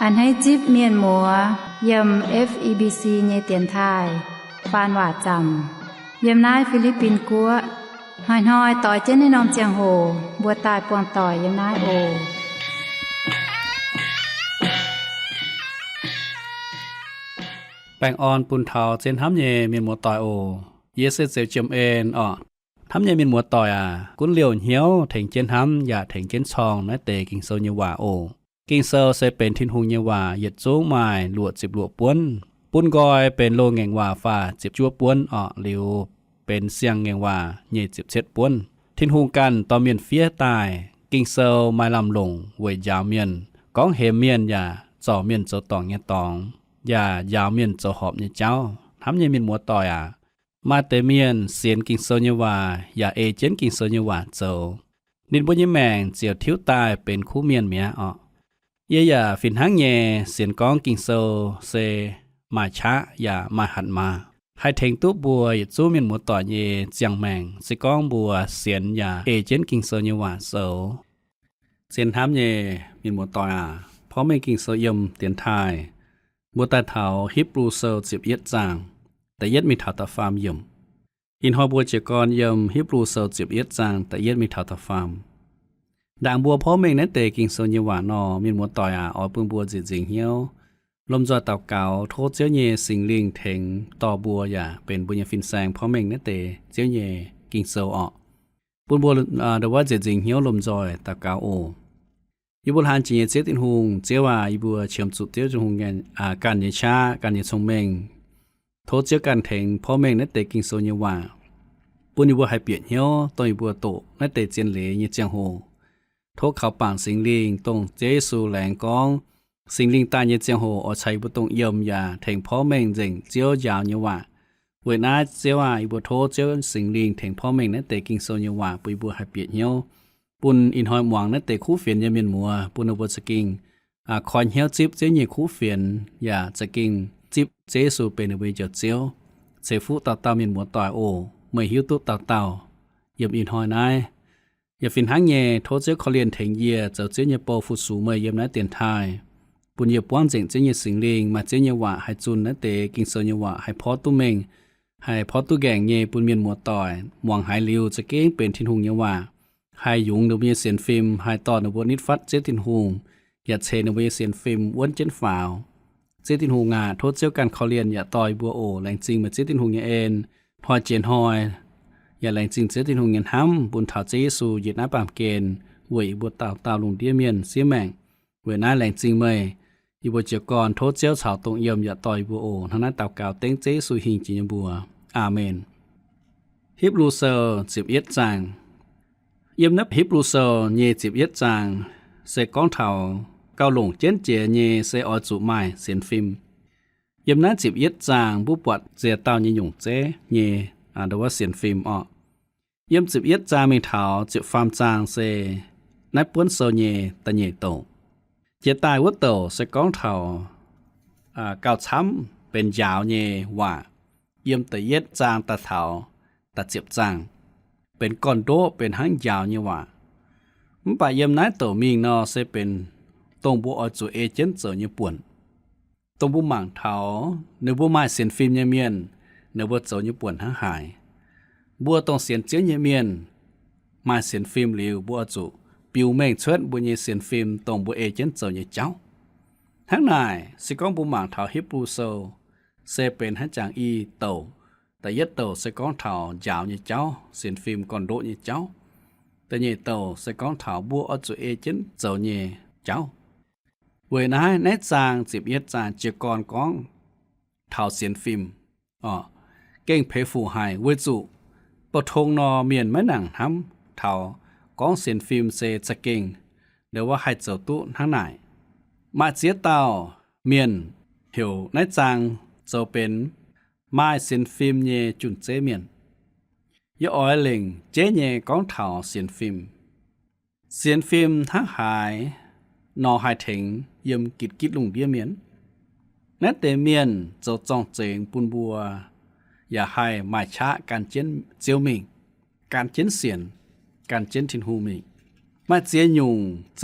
อันให้จิบเมียนหมัวยำ FEBC เยเตียนทายปานว่าจำยำนายฟิลิปปินกัวหอยต่อยเจ้นในนอมเจียงโหบัวตายปวงต่อยยำนายโอแปงออนปุนเทาเจนทำเยเมียนหมัวต่อยโอเยเซเซลเจียมเอ็นทำเยเมียนหมัวต่อยกุนเหลียวเหียวถึงเจนทำอย่าถึงเจนชองนะเตกิงโซเยว่าโอกิงเซลเซเป็นทินหุงเยว่าเหยียดจูงไม้หลวด10หลวดป้วนปุ้นกอยเป็นโลแงงว่าฟ้า10จั่วป้วนเหลียวเป็นเสียงแงงว่าเหยียด17ป้วนทินหุงกันต่อเมียนเฟียตายกิงเซลไม่ลำลงเวยยาวเมียนก้องเฮเมียนอย่าจ่อเมียนเจ้าตองเงตองอย่ายาวเมียนเจ้าหอบเนี่ยเจ้าทำเยเมียนหมัวต่อยมาเตเมียนเสียนกิงโซเยว่าอย่าเอเจนกิงโซเยว่าเจ้านินบุญยแมงเจียวทิ้วตายเป็นคู่เมียนเมียเย่าฟินหังเยเสียนก้องกิงโซเซมาชะอย่ามาหันมาให้เทงตู้บัวอย่าจู้เมียนหมัวต่อเยเจียงแมงสิก้องบัวเสียนอย่าเอเจนกิงโซเยว่าเจ้าเสียนทำเยเมียนหมัวต่อยเพราะไม่กิงโซยมเตียนไทยบัวตาเถาฮิบรูเซล10เย็ดจางแต่เย็ดมีเถาตาฟาร์มยมอินหอบัวเจกรยมฮิบรูเซล10เย็ดจางแต่เย็ดมีเถาตาฟาร์มด่างบัวพ่อเมงนั้นเตกิงโซเยวานมีหมัวต่อยปึงบัวจิงเหี่ยวลมจอเต่าเก่าโทษเจียวเยสิงลิงเถงต่อบัวอย่าเป็นบุญญาฟินแซงพ่อเมงนั้นเตเจียวเยกิงโซปุนบัวเดว่าจิงเหี่ยวลมจอยเต่าเก่าโอยูบุลฮันจีเจตินหุงเจว่าอีบัวเชื่อมจุดเตียวจงหุงเงินการเยชาการเยชงเมงโทษเจียวกันเถงพ่อเมงนั้นเตกิงโซเยวาปุนอีบัวให้เปลี่ยนเหี่ยวต้องอีบัวโตนั้นเตเจียนเหลยเจียงโฮโทษเขาป่างสิงลิงตรงเจสูแหลงกองสิงลิงตาเยเจียงโหใช้บุตรงเยี่ยมยาแทงพ่อเมงเจิงเจียวยาวเยว่าเวน่าเจียวอีบัวโทษเจียวสิงลิงแทงพ่อเมงนั้นเตกิงโซเยวาปุยบัวให้เปลี่ยนเหี่ยวปุนอินหอยหมวงนั้นเตคู่เฟียนยาเมียนมัวปุนอบัวสกิงคอนเหี่ยวจิบเจียเยคู่เฟียนอย่าสกิงจิบเจสูเป็นเวเจียวเจียวเสฟุเต่าเมียนมัวต่อยโอเมื่อหิวตุเต่าเยี่ยมอินหอยนายอย่าฟินหังเย่โทษเจ้าเขาเรียนเถงเย่เจ้าเจ้าเย่ปอฟุสูเมื่อเยี่ยมนั้นเตียนไทยปุญญาป้อนเจิงเจ้าเย่สิงลิงมาเจ้าเย่ว่าให้จุนนั้นเตกิงโซเย่ว่าให้พอตุ้เมงให้พอตุ้แกงเย่ปุญเมียนมัวต่อยมวงหายลิวจะเก้งเป็นทินหุงเย่ว่าให้ยุงเดเมียเสียนฟิล์มให้ต่อในวันนิดฟัดเจ้าทินหุงอย่าเชนเวียเสียนฟิล์มวนเจนฝ่าวเจ้าทินหุงโทษเจ้ากันเขาเรียนอย่าต่อยบัวโอแรงจริงมาเจ้าทินหุงเย่เอ็นพอเจนหอยอย่าแรงจริงเจ้าทินหุงเงินห้ำบุญเถาเจสูเย็ดน้าปามเกณฑ์เวยบัวเต่าลุงเดียเมียนเสียแมงเวยน้าแรงจริงเมยอีบัวเจียกรโทษเจ้าสาวตรงเยี่ยมอย่าต่อยบัวโอทั้งนั้นเต่าเก่าเต้งเจสูหิงจินบัวอาเมนฮิบรูเซล10เย็ดจางเยี่ยมนับฮิบรูเซลเย10เย็ดจางเสกก้องเถาเกาหลงเจนเจเยเซออจุไม้เสียนฟิล์มเยี่ยมนั้น10เย็ดจางผู้ปวดเจียเต่าเยหยงเจเยเดว่าเสียนฟิล์มเยี่ยม10เย็ดจางมีเถาจิฟาร์มจางเซนับป้วนโซเยตะเยโตเจตายวัดโตเสก้องเถาเกาช้ำเป็นยาวเยว่าเยี่ยมตะเย็ดจางตะเถาตะเจ็บจางเป็นก้อนโดเป็นหางยาวเยว่ามันไปเยี่ยมนั้นโตมีนอเซเป็นตรงบัวจูเอเจนเจอเยป่วนตรงบัวหมางเถาในบัวไม้เสียนฟิล์มเมียนเนื้อบัวโจญี่ปุ่นทั้งหายบัวต้องเสียนเจียนเมียนมาเสียนฟิล์มหลิวบัวจุปิวเม่งเชิดบัวเยเสียนฟิล์มตรงบัวเอเจนโจเยเจ้าทั้งนายสิก้องบัวหมางเถาฮิบรูโซเซเป็นทั้งจางอีโตแต่ยัดโตสิก้องเถายาวเยเจ้าเสียนฟิล์มก่อนโดเยเจ้าแต่เยโตสิก้องเถาบัวจุเอเจนโจเยเจ้าเวยนายในจาง10เย็ดจางเจกรก้องเถาเสียนฟิล์มเก่งเพฟูหายเวจุปทงนอเมียนแม่หนังทำเท่ากองเสียนฟิล์มเซสเก่งเดี๋ยวว่าให้เจ้าตู้ทั้งไหนมาเจียเต่าเมียนเหี่ยวในจางเจ้าเป็นไม้เสียนฟิล์มเยจุนเจเมียนยอ้อยเล่งเจเยกองเท่าเสียนฟิล์มทั้งหายนอหายเถงเยี่ยมกิดลุงเดียเมียนนัดเตเมียนเจ้าจ้องเจงปุนบัวอย่าให้หมายช้าการเจนเจียวมิงการเจนเสียนการเจนทินหูมิงมาเจียยุงเจ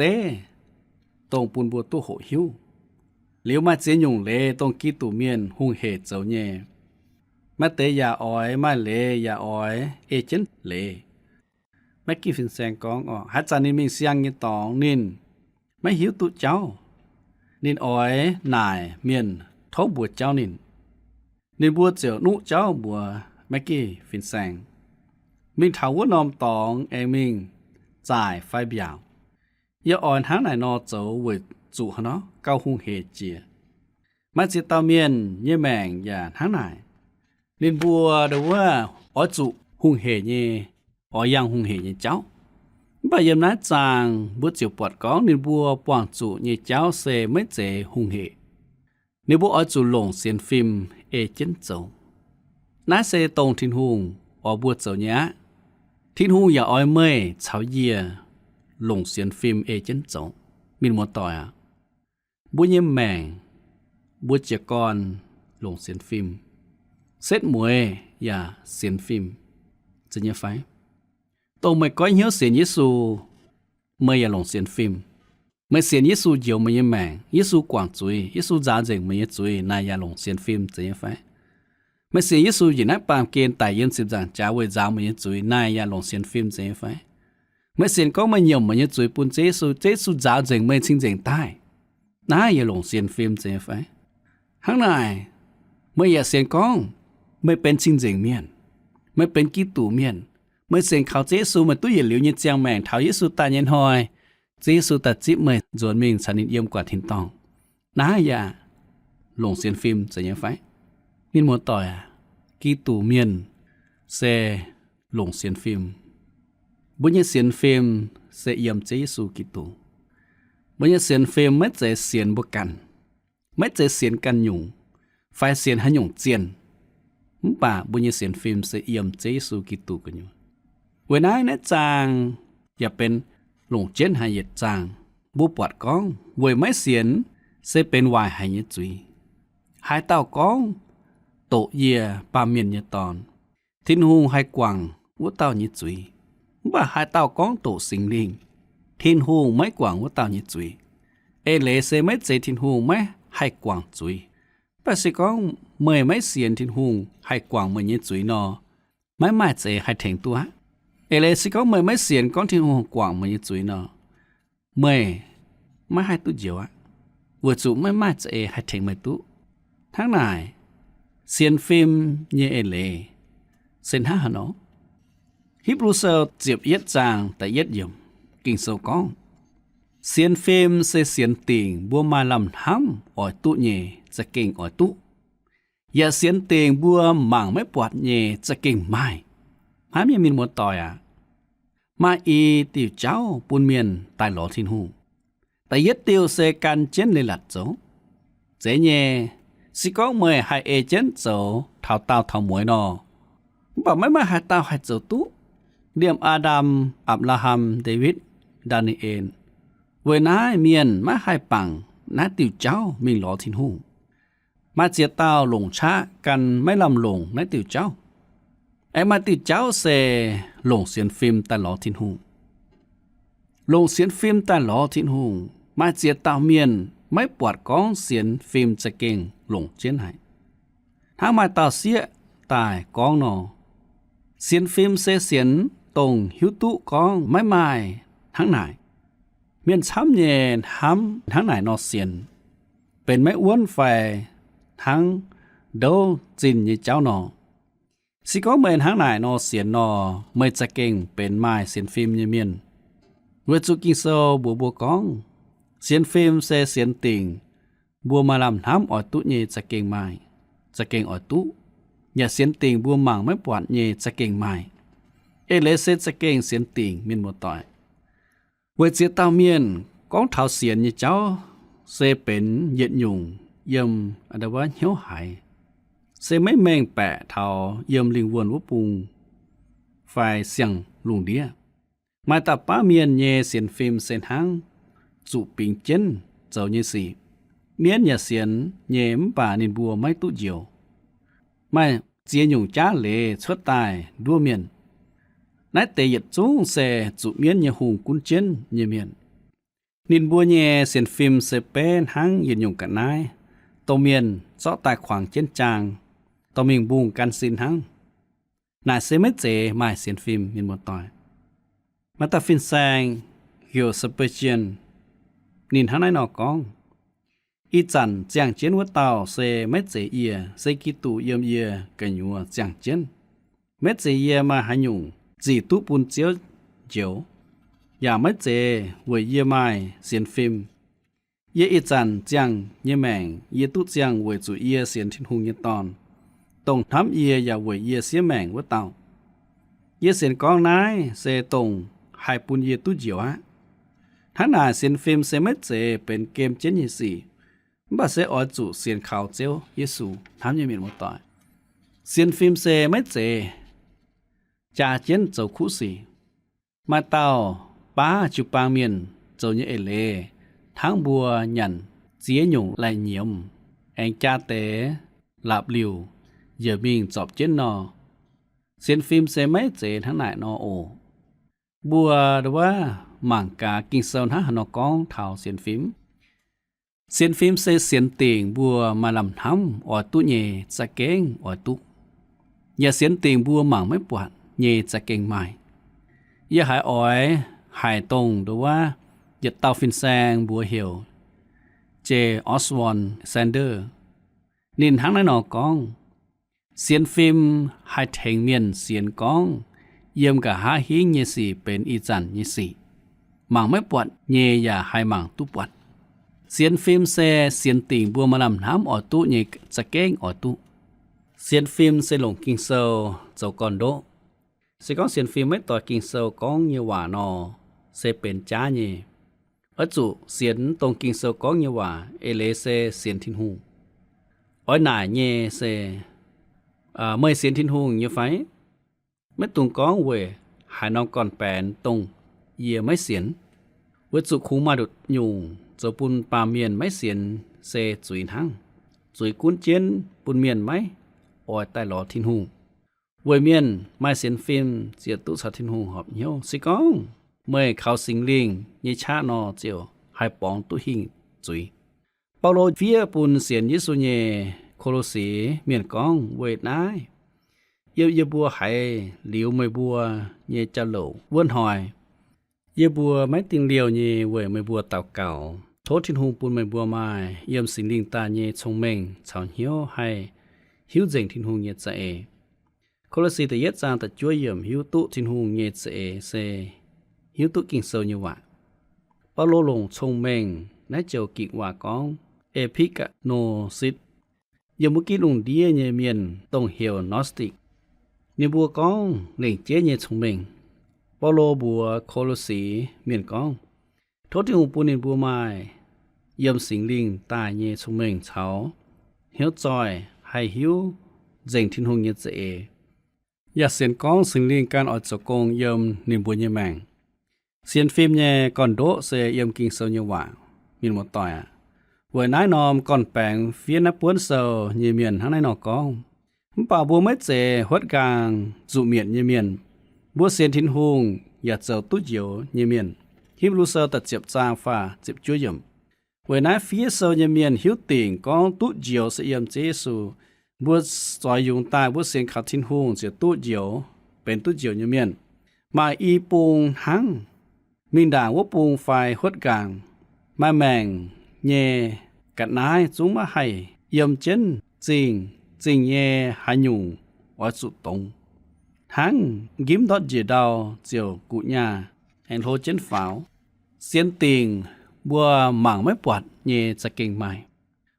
ตรงปุนบัวตู้โหหิว เหลียวมาเจียนหยุ่งเลตรงกี้ตู่เมียนหุ่งเหตุเจ้าแย่มาเตยาอ้อยมาเลยาอ้อยเอเจนเลไม่กี่ฟินแสงกองฮัดจานี่มีเสียงยี่ตองนินไม่หิวตุเจ้านินอ้อยนายเมียนท้องบัวเจ้านินบัวเจียวนุเจ้าบัวไม่กี่ฟินแสงมิงเถาว่านอมตองเอมิงจ่ายไฟเบียวยาอ่อนหางไหนนอเจ้าเวจุฮะเนาะเก้าหุงเหเจียมาจิตตาเมียนเย่แมงอย่าหางไหนนินบัวเดว่าอ้อจุหุงเหเย่อ้อยังหุงเหเย่เจ้าบ่ยามนั้นจางบัวเจียวปวดก้องนินบัวป่วงจุเย่เจ้าเซไม่เจหุงเหนิบัวอ้อจุหลงเสียนฟิล์มเอเจนเจ้าน้าเซตรงทินหุงอ้อบัวเจ้าเนี้ยทินหุงอย่าอ้อยเมยเฉาเยียหลงเสียนฟิล์มเอเจนเจ้ามินมัวต่อยบัวเยี่ยมแมงบัวเจียกรหลงเสียนฟิล์มเซตมวยอย่าเสียนฟิล์มจะเนี่ยไฟตรงไม่ก้อยเหี้ยวเสียนเยซูเมื่ออย่าหลงเสียนฟิล์มไม่เสียนเยซูเดียวไม่เยี่ยมแมงเยซูกวางจุยเยซูจ่าเจงไม่เยี่ยจุยนายอย่าหลงเสียนฟิล์มจะเนี่ยไฟไม่เสียนเยซูอยู่ในปามเกณฑ์แต่ยืนสิบจางจ้าเวจ้าไม่เยี่ยจุยนายอย่าหลงเสียนฟิล์มจะเนี่ยไฟไม่เสียนก็ไม่ยอมไม่เยี่ยจุยปุ่นเจซูจ่าเจงไม่ชิงเจงใต้นายอย่าหลงเสียนฟิล์มจะเนี่ยไฟข้างในไม่อย่าเสียนก้องไม่เป็นชิงเจงเมียนไม่เป็นกีตู่เมียนไม่เสียงเขาเจซูมาตู้เย็นเหลียวยินเจียงแมงเท้าเยซูตาเย็นหอยเจซูตัดจิบเมยจวนมิงสนิทเยี่ยมกว่าทินตองน้าอย่าหลงเสียนฟิล์มจะยังไฟมินมัวต่อยกีตู่เมียนเซหลงเสียนฟิล์มบุญยเสียนฟิล์มเซเยี่ยมเจซูกีตู่บุญยเสียนฟิล์มไม่เจเสียนบุกันไม่เจเสียนกันหยุ่งไฟเสียนหันหยุ่งเจียนป่าบุญยเสียนฟิล์มเซเยี่ยมเจซูกีตู่กันอยู่เวนายนะจางอย่าเป็นหลงเจนหายเหยียดจางบูปวดก้องเวยไม่เสียนเซเป็นวายหายเหยียดจุยหายเต้าก้องโตเยียปาเมียนเยตอนทินหูหายกวางวัวเต้าเหยียดจุยบ่าหายเต้าก้องโตสิงลิงทินหูไม่กวางวัวเต้าเหยียดจุยเอเลเซไม่เจทินหูไม่ให้กวางจุยแต่สิก้องเมยไม่เสียนทินหูให้กวางเมยเหยียดจุยนอไม่มาเจให้แทงตัวเอเลสิก็ไม่เสียนก้อนที่หัวกว่างมันจุยเนาะไม่ให้ตุเจียววัวจุไม่มาจะให้เทงไม่ตุทั้งนายเสียนฟิล์มเยเอเลเส้นห้าเนาะฮิบรูเซลเจียบเย็ดจางแต่เย็ดยมกิ่งโซก้องเสียนฟิล์มเสียนติงบัวมาลำห้ำอ่อยตุเยจะเก่งอ่อยตุอย่าเสียนติงบัวหมั่งไม่ปวดเยจะเก่งไม่หามีมินมัวต่อยมาอีติวเจ้าปุนเมียนตายหลอทินหูแต่ยึดติวเซกันเจนเลยหลัดโจเจเยสิก็เมยให้เอเจนโจเท่าเต้าเท่ามวยนอบอกไม่มาให้เต้าให้โจตุเดียมอาดัมอับราฮัมเดวิดดานิเอลเวนายเมียนมาให้ปังนาติวเจ้ามิงหลอทินหูมาเจียเต้าหลงช้ากันไม่ลำหลงนาติวเจ้าไอ้มาติดเจ้าเซหลงเสียนฟิล์มแต่หลอทินหูหลงเสียนฟิล์มแต่หลอทินหูมาเจียตาเมียนไม่ปวดก้องเสียนฟิล์มจะเก่งหลงเจียนให้ถ้ามาตาเสียตายก้องนอเสียนฟิล์มเสียนตรงหิวตุก้องไม่ทั้งไหนเมียนช้ำเย็นห้ำทั้งไหนนอเสียนเป็นไม่อ้วนไฟทั้งโดจินยี่เจ้านอสิก็เหมือนหางไหนนอเสียนนอไม่จะเก่งเป็นไม้เสียนฟิล์มเมียนเวจุกิโซบัวก้องเสียนฟิล์มเสียนติ่งบัวมาลำน้ำอ่อยตุเยจะเก่งไม้จะเก่งอ่อยตุอย่าเสียนติ่งบัวหมั่งไม่ปวดเยจะเก่งไม้เอเลเซจะเก่งเสียนติ่งเมียนบัวต่อยเวเจียตาเมียนก้องเท้าเสียนยี่เจ้าเซเป็นเย็ดยุงเยี่ยมอันเดว่าเหี้ยวหายเซไม่แมงแปะเท่าเยี่ยมลิงวนวัปุงไฟเสียงลุงเดียมาตับป้าเมียนเยเสียนฟิล์มเส้นหางจุปิงเจนเจ้าเยสีเมียนอย่าเสียนเยมป่านินบัวไม่ตุเจียวไม่เจียนหยุ่งจ้าเลชดตายดัวเมียนนัดเตยจุงเซจุเมียนเยหุงกุนเจนเยเมียนนินบัวเยเสียนฟิล์มเซเป็นหางเย็นหยุ่งกันนาย ตเมียนเซาะตายขวางเจนจางตมิงบุงกันสินหังนายเซเมเจหมายเสียนฟิล์มมินหมดต่อยมาตาฟินแซงเหี่ยวสเปเชียนนินหังในนอกกองอีจันเจียงเจียนวัดเต่าเซเมเจเอียเซกิตุเยี่ยมเอียกันอยู่เจียงเจียนเมเจเอียมาหายุงจีตุปุนเจียวเจียวอย่าเมเจเวยเยี่ยไม้เสียนฟิล์มเยอีจันเจียงเยแมงเยตุเจียงเวยจุเอียเสียนทินหุงเยตอนตรงทำเอียอย่าเวยเอียเสียแมงวัดเต่าเยเสียนกองนายเซตรงหายปุนเยตุเจียวฮะท่านเสียนฟิล์มเซเมเจเป็นเกมเจนยี่สี่บ่เสออจุเสียนข่าวเจียวเยซูทำยังมีหมดต่อยเสียนฟิล์มเซไม่เจจ่าเจียนเจ้าคู่สีมาเต้าป้าจุปางเมียนเจ้าเนี่ยเอเลทั้งบัวหยันเจียหยงไหลเหนียมแองจ่าเตหลับลิวเหยื่อมิงจอบเจียนนอเสียนฟิล์มเซไม่เจทั้งไหนนอโอบัวหรือว่าหม่างกากิงเซลฮะนอกองเท้าเสียนฟิล์มเสียนฟิล์มเสียนเตียงบัวมาลำทำออตุเยจะเก่งออตุอย่าเสียนเตียงบัวหมั่งไม่ปวดเยจะเก่งใหม่อย่าหายอ้อยหายตรงหรือว่าอย่าเตาฟินแซงบัวเหี่ยวเจออสวอนแซนเดอร์นินทั้งในหนอกองเสียนฟิล์มหายแทงเมียนเสียนกองเยี่ยมกับหาหิงเยสีเป็นอีจันเยสีหมั่งไม่ปวดเยอย่าหายหมั่งตุปวดเสียนฟิล์มเสียนติ่งบัวมาลำน้ำออตุเยจะเก้งออตุเสียนฟิล์มหลงกิงเซลเจ้าก่อนโดสิก้องเสียนฟิล์มไม่ต่อกิงเซลก้องเยหวานอเป็นจ้าเยจุเสียนตรงกิงเซลก้องเยหวาเอเลเสียนทินหูอ้อยหน่ายเยเมื่อเสียนทินหูเยไฟไม่ตุงก้องเวหายน้องก่อนแปนตรงเยียไม่เสียนจุคูมาดุดยุงเจ้าปุนปาเมียนไม่เสียนจุยทั้งจุยกุ้นเจียนปุนเมียนไหมออยใต้หลอทินหูเวยเมียนไม่เสียนฟิล์มเจียตุสัตทินหูหอบเหี่ยวสิก้องเมื่อเขาสิงลิงยี่ชานอเจียวให้ปองตุหิงจุยเปาโลเฟียปุนเสียนยิสุเยโคโลสีเมียนก้องเวยนายเยบัวไห้เหลียวไม่บัวเยจะโหลวนหอยเยบัวไม่ติงเลียวเยเวยไม่บัวเต่าเก่าโทษทินหูปุนไม่บัวไม้เยี่ยมสิงลิงตาเยชงเมงชาวเหี่ยวให้หิวเจงทินหูเยจะเอคนละสีแต่เย็ดจางแต่ช่วยเยี่ยมหิวตุทินหูเยจะเอหิวตุกิ่งเซลเยว่าปาโลลงชงเมงและเจ้ากิ่งว่ากองเอพิกะโนซิดยมุกิลุงเดียเยเมียนตรงเหี่ยวนอสติกเนบัวกองเหล่งเจเยชงเมงปาโลบัวโคโลสีเมียนกองโทษที่หูปูนินบัวไม้เยี่ยมสิงลิงตาเยชงเมงเฉาเหี่ยวจอยให้หิวเจงทินหงเยจะเออย่าเสียนกองสิงลิงการอดจกงเยี่ยมนิมบัวเยแมงเสียนฟิล์มเยก่อนโดเสียเยี่ยมกิงเซลเยว่ามีหมดต่อยเวยนายนอมก่อนแปงเฟียนับปวนเซลเยเมียนทั้งในนอกกองป่าบัวไม่เจหดกลางจุเมียนเยเมียนบัวเสียนทินหงอย่าเจ้าตุ้เจียวเยเมียนฮิมรูเซลตัดเจ็บจางฟ้าเจ็บจุยยมเวยนายเฟียเซลเยเมียนหิวติ่งกองตุ้เจียวเสียมเจสูบัวซอยยุงตายบัวเสียนขัดทินหงเจียตุ้เจียวเป็นตุ้เจียวเยเมียนมาอีปุงหังมินด่างว่าปุงไฟหดกลางมาแมงเยกัดนายจุงมาให้เยี่ยมเจนจริงเย่หายุงว่าสุดตรงทั้งยิ้มดอดเจดาวเจียวกุญาแอนโทเจนฝาวเสียนติงบัวหมั่งไม่ปวดเย่จะเก่งใหม่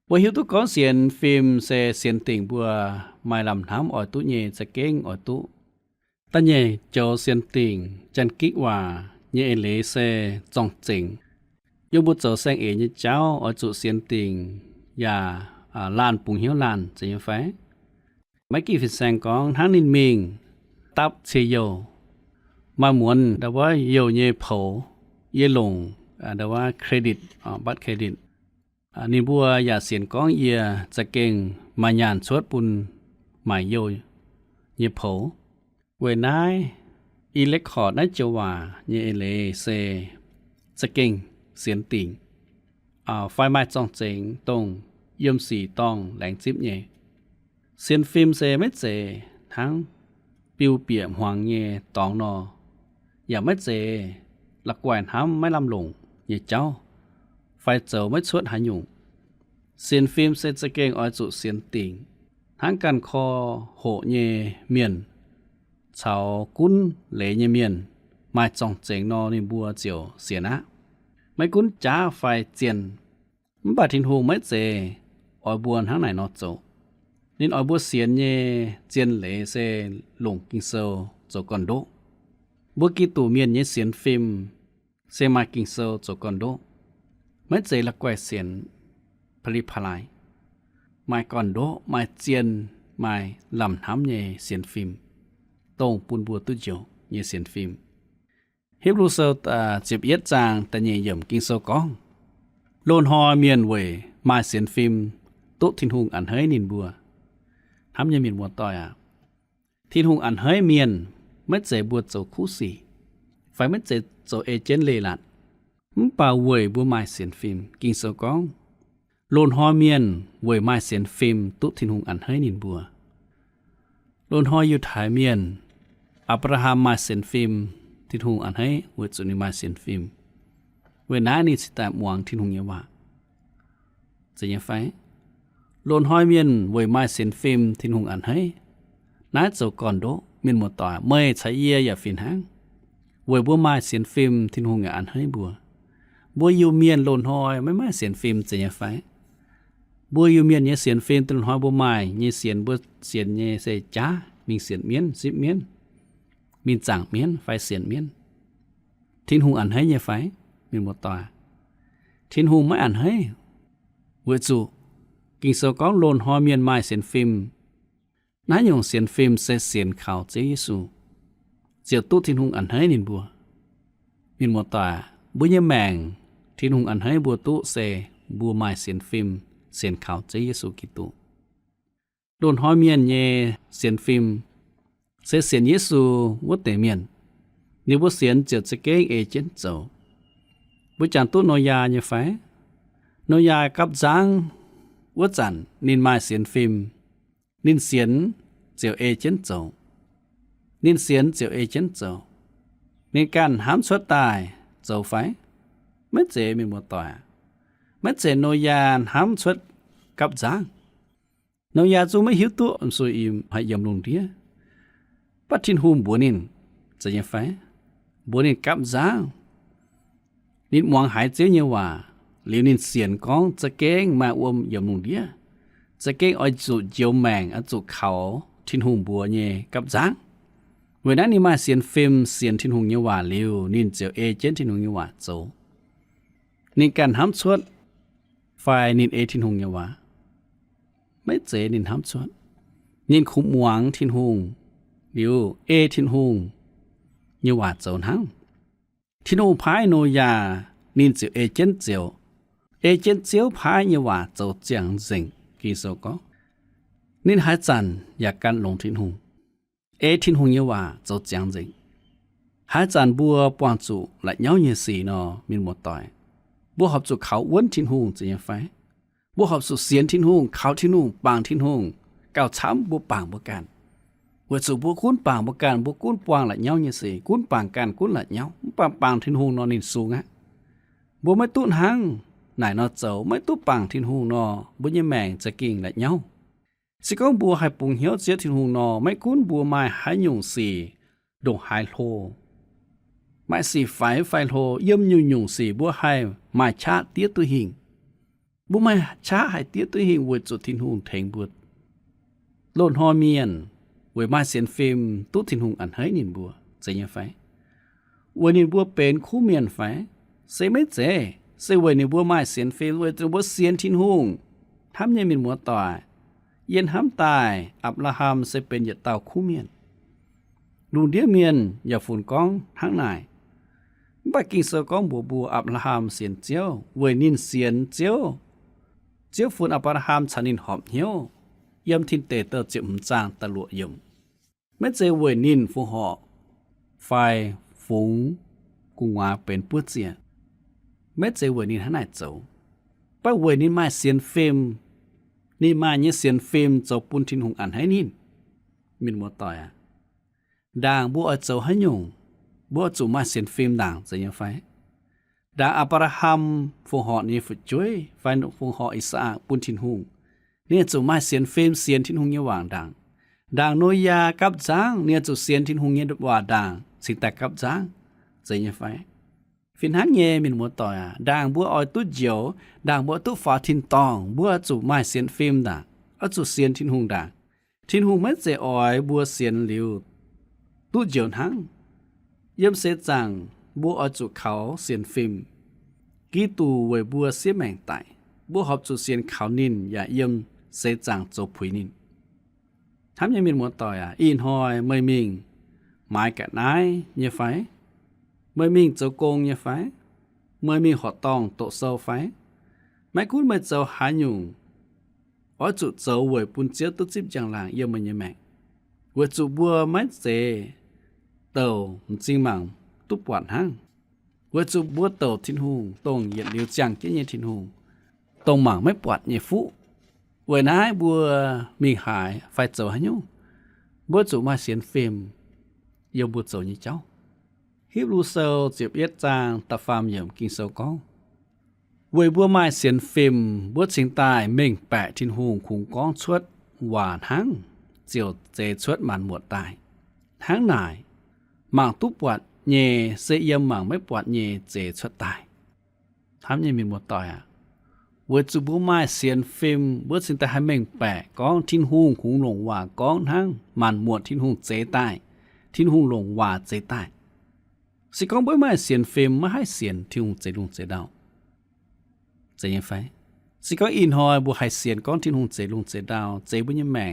บัวหิวตุก้อนเสียนฟิล์มเสียนติงบัวไม่ลำน้ำอ่อยตุเย่จะเก่งอ่อยตุตั้งเย่เจ้าเสียนติงจันกิว่าเย่เลเซจองจริงยบุเจ้าแสงเอ๋ยเจ้าอ่อยจุเสียนติงอย่าลานปุงเหี่ยวลานจะยังไฟไม่กี่ฟิแสงกองทั้งนินมิงตับเชโยมาหมุนแต่ว่าโยเยเผาเยลงแต่ว่าเครดิตบัตรเครดิตนิบัวอย่าเสียนกองเอียจะเก่งมาหยานชวดปุนหมายโยเยเผาเวนายอิเล็กคอร์ดนัจวาเยเลเซจะเก่งเสียนติ่งไฟไม้จ้องเจงตรง เยี่ยมสีต้องแหลงจิบเย่เสียนฟิล์มเซไม่เจทั้งปิวเปียมหวางเย่ตองนออย่าไม่เจหลักแหวนห้ำไม่ลำลงเย่เจ้าไฟเจ้าไม่ชดหายุ่งเสียนฟิล์มเซจะเก่งอ้อยจุเสียนติ่งทั้งกันคอโหเย่เมียนชาวกุ้นเหลเย่เมียนมาจ่องเจงนอในบัวเจียวเสียนะไม่กุ้นจ้าไฟเจียนมันบาทินหูไม่เจอ้อยบัวทั้งไหนนอโจนินอ้อยบัวเสียนเย่เจียนเหลเซหลงกิงเซลโจก่อนโดบัวกีตูเมียนเย่เสียนฟิล์มเซมากิงเซลโจก่อนโดไม่เจละแกวเสียนผลิพลายไม่ก่อนโดไม่เจียนไม่ลำน้ำเย่เสียนฟิล์มตรงปูนบัวตุ้เจียวเย่เสียนฟิล์มฮิบรูเซลเจ็บเย็ดจางแต่เย่เยี่ยมกิงเซลกองโลนฮอเมียนเวยมาเสียนฟิล์มตุทินหุงอันเฮยนินบัวทำยังมีบัวต่อยทินหุงอันเฮยเมียนไม่เจบัวโจคู่สี่ไฟไม่เจโจเอเจนเลลัดมป่าเวยบัวมาเสียนฟิล์มกิงเซลกองโลนฮอเมียนเวยมาเสียนฟิล์มตุทินหุงอันเฮยนินบัวโลนฮออยู่ถ่ายเมียนอับราฮัมมาเสียนฟิล์มทินหุงอันเฮยเวจุนิมาเสียนฟิล์มเวน้านี่สิตามหวังทินหุงเยาวะจะยังไฟโลนห้อยเมียนเวยไม้เสียนฟิล์มทินหุงอันให้น้าเจ้าก่อนโดมีนหมดต่อเมื่อใช้เยี่ยอย่าฟินหางเวยบัวไม้เสียนฟิล์มทินหุงอันให้บัวอยู่เมียนโลนห้อยไม่ไม้เสียนฟิล์มจะยังไฟบัวอยู่เมียนเนี่ยเสียนฟิล์มทินห้อยบัวไม้เนี่ยเสียนบัวเสียนเนี่ยใส่จ้ามีเสียนเมียน10 เมียนมีจ่างเมียนไฟเสียนเมียนทินหุงอันให้เนี่ยไฟมีนหมดต่อทินหุงไม่อันให้เวจูกิงเซลก้องโลนฮอเมียนไม้เสียนฟิล์มน้าหยงเสียนฟิล์มเสียนข่าวเจเยซูเจียวตู้ทินหุงอันให้นินบัวมินหมดตาบุญยแมงทินหุงอันให้บัวตู้เซบัวไม้เสียนฟิล์มเสียนข่าวเจเยซูกิตุโลนฮอเมียนเยเสียนฟิล์มเสียนเยซูวัดเตเมียนนิวเสียนเจียวจะเก่งเอเจนเจ้าบุจันตู้นอยาเนี่ยไฟนอยากับจางว่าจันนินมาเสียนฟิล์มนินเสียนเจียวเอเจนเจ้านินเสียนเจียวเอเจนเจ้าในการห้ามชดตายเจ้าไฟไม่เจมีหมดต่อไม่เจโนยาห้ามชดกับจางโนยาจูไม่หิวตัวอันสวยอิมให้ยำลงเดียปัดทินหุมบัวนินจะยังไฟบัวนินกับจางนินมองหายเจียวเยว่าเหลียวนินเสียนก้องจะเก่งมาอวมยำลงเดียจะเก่งอ้อยจุเจียวแมงอันจุเขาทินหุงบัวเย่กับจางเวลานี้มาเสียนฟิล์มเสียนทินหุงเยว่าเหลียวนินเจียวเอเจนทินหุงเยว่าโจนินการห้ามชดไฟนินเอทินหุงเยว่าไม่เจนินห้ามชดนินคุมหวังทินหุงเหลียวเอทินหุงเยว่าโจทั้งทินหุงพายโนยานินเจียวเอเจนเจียวเอเจนเจียวพายเยว่าโจเจียงจิงกีโซก็นินหายจันอยากกันลงทินหุงเอทินหุงเยว่าโจเจียงจิงหายจันบัวปวงจุและเย้าเยสีนอมินหมดต่อยบัวหอบจุเขาอ้วนทินหุงจะยังไฟบัวหอบสุเสียนทินหุงเขาทินหุงปางทินหุงเก่าช้ำบัวปางบัวกันเวสุบัวคุ้นปางบัวกันบัวคุ้นปวงและเย้าเยสีคุ้นปางกันคุ้นและเย้าปางทินหุงนอนินสูงะบัวไม่ตุ้นหังนายนอเจ้าไม่ตุ้ปังทินหูนอบุญยแมงจะกิ่งและเย้าสิก้องบัวให้ปุงเหี่ยวเจียทินหูนอไม่คุ้นบัวไม้หายหยุ่งสีดงหายโลไม้สีไฟโลเยี่ยมยุ่งหยุ่งสีบัวให้ไม้ชาเตี้ยตัวหิงบัวไม้ชาให้เตี้ยตัวหิงเวจุทินหูเถงบุดโลนฮอเมียนเวไม้เสียนฟิล์มตุ้ทินหูอันให้นินบัวจะยังไฟวันนินบัวเป็นคู่เมียนไฟเสไม่เจเสวยในบัวไม้เสียนฟิลเวตบัวเสียนทินหุงทำยังมีหมัวต่อเย็นห้ำตายอับละหามเสเป็นอย่าเต่าคู่เมียนดูเดียเมียนอย่าฝุ่นก้องทั้งนายบักกิ่งเสือก้องบัวอับละหามเสียนเจียวเวนินเสียนเจียวฝุ่นอับละหามชนินหอมเหี่ยวเยี่ยมทินเตเตอร์จิมจางตะลุยมไม่เจเวนินฟูหอไฟฝูงกุงวาเป็นปวดเสียไม่เจอเวนินหนายเจ้าป้าเวนินมาเสียนฟิล์ม นี่มาเนี่ยเสียนฟิล์มเจ้าปุ้นทินหงอันให้นินมินมัวต่อยด่างบัวเจ้าให้ยงบัวจู่มาเสียนฟิล์มด่างจะยังไฟด่างอับราฮัมฟงหอนี่ฝึกช่วยไฟนฟงหออิสระปุ้นทินหงเนี่ยจู่มาเสียนฟิล์มเสียนทินหงเนี่ยว่างด่างด่างโนยากับจางเนี่ยจู่เสียนทินหงเนี่ยว่าด่างสิแต่กับจางจะยังไฟฟินหันเย่มินมัวต่อยด่างบัวออยตุ้เจียวด่างบัวตุ้ฟ้าทินตองบัวจู่มาเสียนฟิล์มด่างเอาจู่เสียนทินหงด่างทินหงไม่เจออยบัวเสียนหลิวตุ้เจียวทั้งเยี่ยมเสจังบัวออยจู่เขาเสียนฟิล์มกีตูเวยบัวเสียแมงไตบัวหอบจู่เสียนเขานินอย่าเยี่ยมเสจังโจผุยนินทำยังมินมัวต่อยอินหอยไม่มิงหมายกะนายเยี่ยไฟเมื่อมีเจ้ากงเนี่ยไฟเมื่อมีหอตองโตเซาไฟไม่คุ้นไม่เจ้าหาอยู่อ๋อจุดเจ้าเวยปุ่นเจียวตุ๊จิบจังหลังเยี่ยมมันยังแม่เวยจุบัวไม่เจเต่าจริงมังตุ๊บปวดหังเวยจุบัวเต่าทิ้นหูตรงเหยียดเลี้ยวจังเจี้ยทิ้นหูตรงมังไม่ปวดเนี่ยฟุเวยนายบัวมีหายไฟเจ้าหาอยู่บัวจุมาเสียนฟิล์มเยี่ยมบัวเจ้าเนี่ยเจ้าฮิบรูเซลเจียบเย็ดจางตะฟามเหยี่ยมกินเซลก้องเวยบัวไม้เสียนฟิล์มบัวสิงตายเม่งแปะทินหูขุงก้องชวดหวานหังเจียวเจชวดมันหมวดตายทั้งนายหมางตุปวดเยเสียยมหมางไม่ปวดเยเจชวดตายทำยังมีหมวดต่อยเวยจูบัวไม้เสียนฟิล์มบัวสิงตายให้เม่งแปะก้องทินหูขุงหลงว่าก้องทั้งมันหมวดทินหูเจตายทินหูหลงว่าเจตายสิกองบ่มาเสียนฟิล์มมาให้เสียนที่หุงเจลุงเจดาวจะยังไฟสิกองอินหอยบ่ให้เสียนก้อนที่หุงเจลุงเจดาวเจบ่ยังแม่ง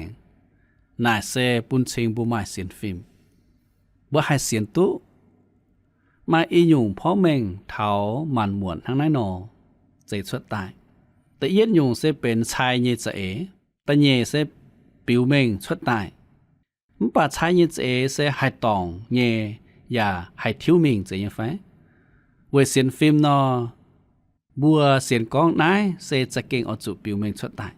น่าเซปุ่นเชิงบ่มาเสียนฟิล์มบ่ให้เสียนตุมาอีหยุ่งพ่อแม่งเฒ่ามันม่วนทั้งนั้นนอเจชวดตายแต่เย็นหยุ่งเสเป็นชายเยจะเอตะเยเสปิวแม่งชวดตายมันป่าชายเยจะเอเสให้ตองเยอย่าให้ทิวมิงจะยังไฟเวเสียนฟิล์มนอบัวเสียนก้องนายเซจะเก่งเอาจุปิวเมงชดตาย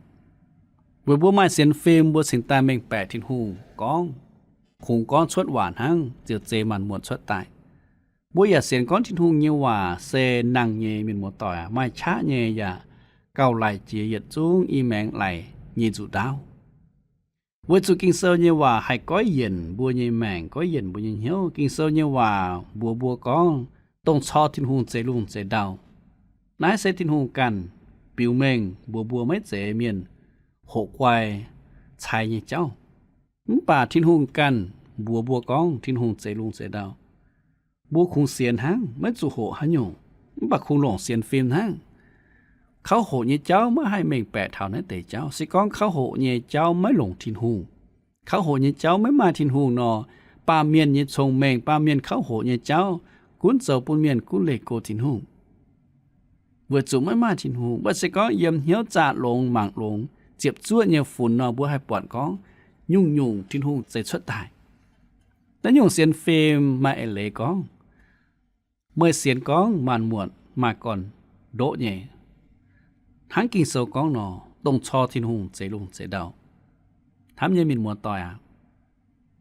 เวบัวไม้เสียนฟิล์มบัวสิงตาเมงแปะทิ้นหูก้องคงก้องชดหวานหังเจียวเจมันหมวดชดตายบัวอย่าเสียนก้องทิ้นหูเงียวว่าเซนังเยมินหมวดต่อยไม่ช้าเยอย่าเก้าไหลเจียยดจุ้งอีแมงไหลยีจุดาวบัวจุกิงเซลเนี่ยว่าให้ก้อยเย็นบัวเนี่ยแมงก้อยเย็นบัวเนี่ยเหี่ยวกิงเซลเนี่ยว่าบัวก้องต้องชอทินหูเจลุงเจดาวนายเซทินหูกันปิวเมงบัวไม่เจเมียนหกควายชายเนี่ยเจ้าป่าทินหูกันบัวก้องทินหูเจลุงเจดาวบัวคงเสียนหังไม่จุโหหันอยู่บักคงหลงเสียนฟิล์มหังเขาโหเนี่ยเจ้าไม่ให้เมงแปะเท่านั้นแต่เจ้าสิก้องเขาโหเนี่ยเจ้าไม่หลงทินหูเขาโหเนี่ยเจ้าไม่มาทินหูนอปาเมียนเนี่ยชงเมงปาเมียนเขาโหเนี่ยเจ้ากุนเจ้าปุนเมียนกุนเลโกทินหูเวจุไม่มาทินหูบัดสิก้องเยี่ยมเหี่ยวจ่าลงหมางลงเจ็บจ้วเนี่ยฝุ่นนอบัวให้ปวดก้องยุ่งทินหูใจชดตายแล้วยุ่งเสียนฟิล์มมาเอเลก้องเมื่อเสียนก้องมันหมวดมาก่อนโดเนี่ยทั้งกินโซก้องนอต้องชอทินหุงเจลุงเจดาวทำยังมินมัวต่อย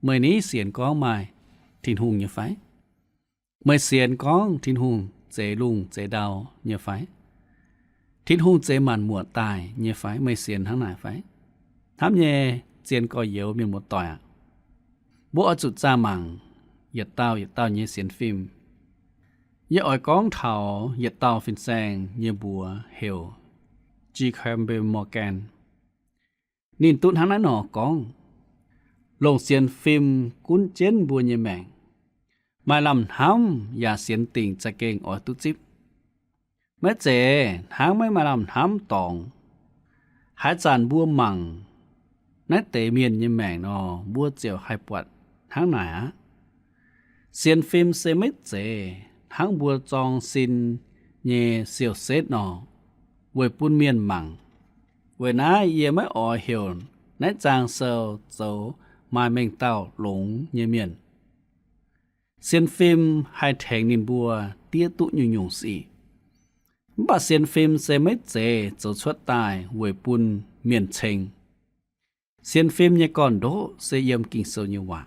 เมื่อนี้เสียนก้องมาทินหุงเนี่ยไฟเมื่อเสียนก้องทินหุงเจลุงเจดาวเนี่ยไฟทินหุงเจมันมัวตายเนี่ยไฟเมื่อเสียนทั้งหลายไฟทำยังเจียนก็เยียวมินมัวต่อยบัวจุดจ้ามังเหยียดเต้าเนี่ยเสียนฟิล์มเยี่ยอ้อยก้องเถาเหยียดเต้าฟินแซงเนี่ยบัวเฮลจีแคมเบลมอร์แกนนินตุนทั้งนั้นหนอกองลงเสียนฟิล์มกุ้นเจนบัวเยแมงมาลำห้ำอย่าเสียนติ่งจะเก่งออตุจิบแม่เจทางไม่มาลำห้ำตองหายจานบัวมังนั่นเตเมียนเยแมงนอบัวเจียวให้ปวดทั้งไหนเสียนฟิล์มเซไม่เจทั้งบัวจองซินเยเซียวเซตนอเวปุ่นเมียนมังเวน้าเย่ไม่อ่อเหี่ยวในจางเซลโจมาเมงเต้าหลงเยเมียนเสียนฟิล์มให้แทงนินบัวเตี้ยตุยุ่งสี把先film sẽ mấy chế走出tài về bùn miền trình.先film như còn đỗ sẽ yếm kinh sâu như quả.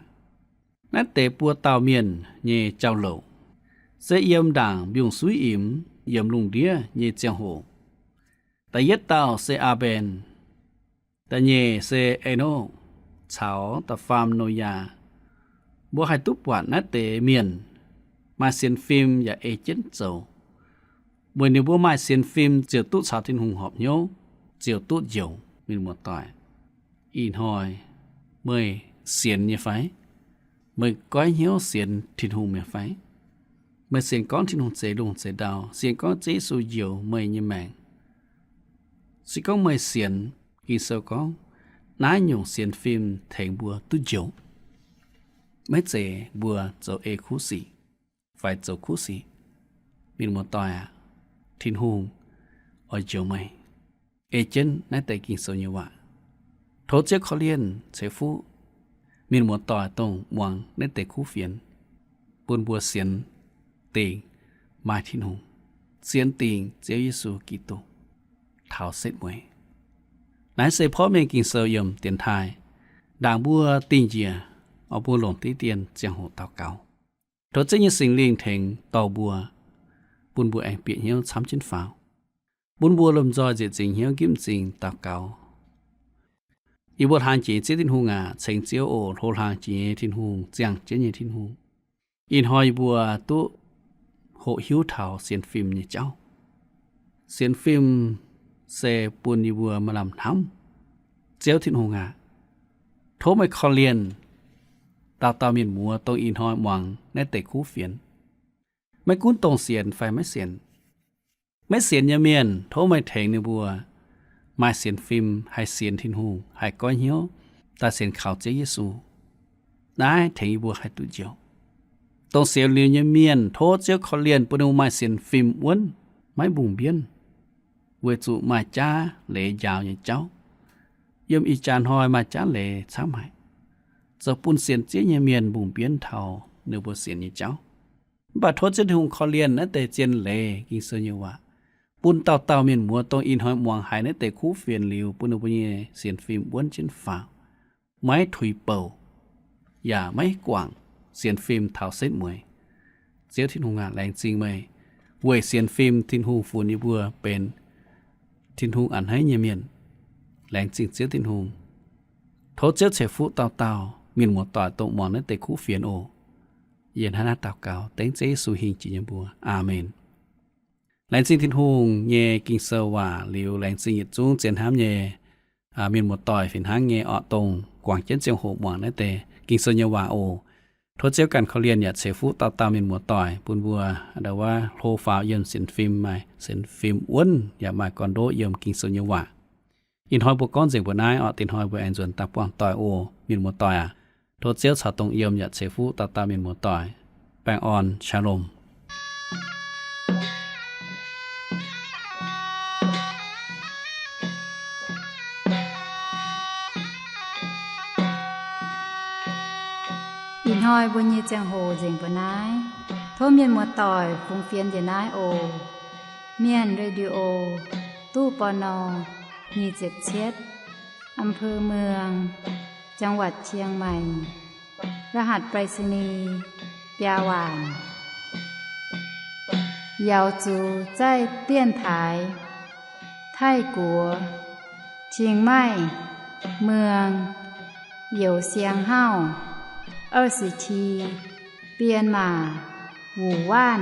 Nát tế bùa tàu miền như trao lộ. Sẽ yếm đảng biông suy yếm yếm lùng đĩa như giang hồ. Ta yết tàu sẽ à bền. Ta nhẹ sẽ eno cháu ta phàm nô ya. Bùa hai túp quả nát tế miền mà xem phim và ê chến dầu. Bởi nếu bố mai xem phim chiều tút xào thiên hùng họp nhô, chiều tút dầu mình một tỏi. In hỏi, mời xiên như phái, mời gói nhớ xiên thiên hùng như phái. Mời xiên con thiên hùng chế đùng chế đào, xiên con chế su dầu mời như mạng. Chỉ có mời xiên, khi sâu con, nái nhung xiên phim thành bùa tút dầu. Mấy chế bùa dầu ê khu xỉ. Phải dấu khu xí. Mình một tòa thiên hùng ở dấu mây. Ê chân nãy tay kinh sâu như vậy. Thố chế khó liên chế phú. Mình một tòa tông hoàng nãy tay khu phiền. Buôn bùa xiên tiền mai thiên hùng. Xiên tiền chế Giê-xu Kitô. Thảo xét mùi. Nãy xây phó mình kinh sâu yếm tiền thai. Đảng bùa tiền dìa. Ở bùa lộn tí tiền giang hồ tàu cao. Đó chính là sinh linh thành tàu bùa. Bùn bùa anh biện hiếu chám trên pháo. Bùn bùa lầm dòi dễ trình hiếu kiếm trình tàu cao. Ý bột hàng chế chế thiên hùng thành chiếu ổ thô hàng chế thiên hùng giang chế nhé thiên hùng. In hỏi bùa tụ hộ hiếu thảo xem phim như cháu. Xem phim xe bùn như bùa mà làm thắm. Chiếu thiên hùng thố mày khó liền. Tao miền mùa tôi in hỏi mong nét tệ khu phiền. Mấy cuốn tông xiên phải mấy xiên. Mấy xiên nhà miền thố mấy thành như bùa. Mai xiên phim hay xiên thiên hùng hay coi hiếu. Ta xiên khảo chế Giê-xu. Đấy thành như bùa hay tụi dầu. Tông xiên liều nhà miền thố chế khó liền bùa nâu mai xiên phim uốn. Mấy bùng biên. Với tụ mai cha lệ dào như cháu. Yếm y chàn hỏi mai cha lệ chám hại. Giờ bún xiên chế nhà miền bùng biến thảo nếu bùa xiên như cháu. Bà thốt chất hùng khó liền nế tề chiên lệ kinh sơ như vậy. Bún tàu miền mùa tông in hỏi mong hải nế tề khu phiền liều bún nụ bùa nhé xiên phim buôn trên pháo. Máy thủy bầu. Và máy quảng xiên phim thảo xếp mùi. Chiếu thiên hùng lành trình mây. Quầy xiên phim thiên hùng phù như bùa bên thiên hùng ảnh hay nhà miền. Lành trình chiếu thiên hùng. Thốt chất chế phụ tàu. Miền một tòa tổng mòn đến tây khu phiền ổ. Yên hana tào cáo tên Giê-xu hình chỉ nhân bùa. Amen. Lãnh sinh thiên hùng nhẹ kinh sơ hòa liều lãnh sinh nhiệt trung trên hám nhẹ. Miền một tòa phiền háng nhẹ ọ tông quảng chân chiều hộ mòn đến tây kinh sơ nhờ hòa ổ. Thốt chếกันเขาเรียนอย่าเสฟูตาวมินหมัวต่อยปุนบัวแต่ว่าโลฟ้าเยี่ยมเส้นฟิล์มใหม่เส้นฟิล์มอ้วนอย่ามาก่อนโดเยี่ยมกิงโซเนว่าอินหอยบุกก้อนเสียงบัวนายอตินหอยบัวแอนจวนตาปวงต่อยโอมินหมัวต่อยโทษเจ้าชาวตรงเยี่ยมอย่าเสฟูตามินหมัวต่อยแปงออนชาลมIn hỏi bùa nhị giang hồ dình bùa nái. Thô miền mùa tỏi phùng phiên dì nái ồ. Miền radio ตู้ปน277อำเภอเมืองจังหวัดเชียงใหม่รหัสไปรษณีย์ปยาหวานยาวจูใจเตี้ยนถ่ายไทกัวเชียงใหม่เมืองเหยวเซียงเฮ้า20ทีเปลี่ยนมาหูว่าน